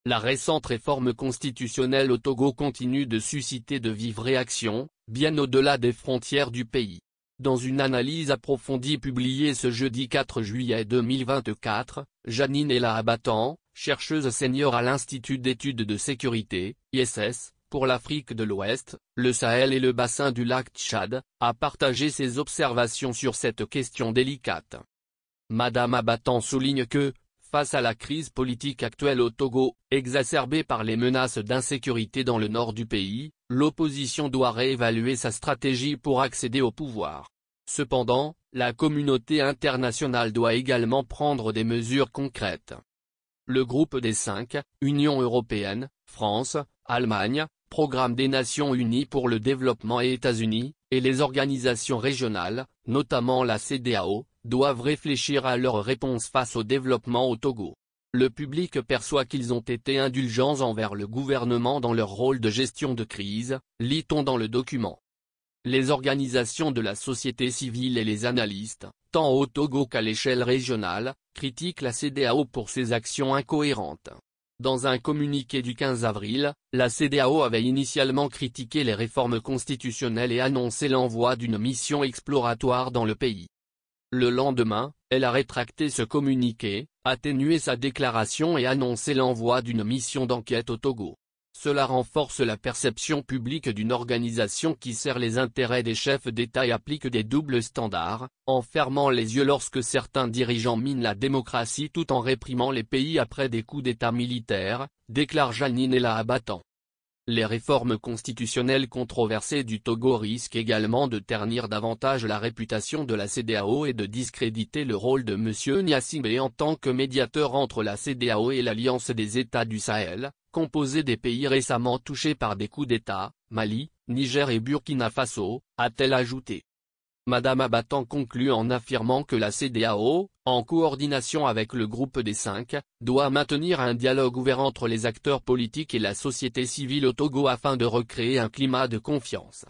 La récente réforme constitutionnelle au Togo continue de susciter de vives réactions, bien au-delà des frontières du pays. Dans une analyse approfondie publiée ce jeudi 4 juillet 2024, Janine Ella Abatan, chercheuse senior à l'Institut d'études de sécurité, ISS, pour l'Afrique de l'Ouest, le Sahel et le bassin du lac Tchad, a partagé ses observations sur cette question délicate. Madame Abatan souligne que, face à la crise politique actuelle au Togo, exacerbée par les menaces d'insécurité dans le nord du pays, l'opposition doit réévaluer sa stratégie pour accéder au pouvoir. Cependant, la communauté internationale doit également prendre des mesures concrètes. Le groupe des 5, Union européenne, France, Allemagne, Programme des Nations Unies pour le développement et États-Unis, et les organisations régionales, notamment la CEDEAO, doivent réfléchir à leur réponse face au développement au Togo. Le public perçoit qu'ils ont été indulgents envers le gouvernement dans leur rôle de gestion de crise, lit-on dans le document. Les organisations de la société civile et les analystes, tant au Togo qu'à l'échelle régionale, critiquent la CEDEAO pour ses actions incohérentes. Dans un communiqué du 15 avril, la CEDEAO avait initialement critiqué les réformes constitutionnelles et annoncé l'envoi d'une mission exploratoire dans le pays. Le lendemain, elle a rétracté ce communiqué, atténué sa déclaration et annoncé l'envoi d'une mission d'enquête au Togo. Cela renforce la perception publique d'une organisation qui sert les intérêts des chefs d'État et applique des doubles standards, en fermant les yeux lorsque certains dirigeants minent la démocratie tout en réprimant les pays après des coups d'État militaires, déclare Janine Ella Abatan. Les réformes constitutionnelles controversées du Togo risquent également de ternir davantage la réputation de la CEDEAO et de discréditer le rôle de M. Gnassingbé en tant que médiateur entre la CEDEAO et l'Alliance des États du Sahel, composée des pays récemment touchés par des coups d'État, Mali, Niger et Burkina Faso, a-t-elle ajouté. Madame Abatan conclut en affirmant que la CEDEAO, en coordination avec le groupe des 5, doit maintenir un dialogue ouvert entre les acteurs politiques et la société civile au Togo afin de recréer un climat de confiance.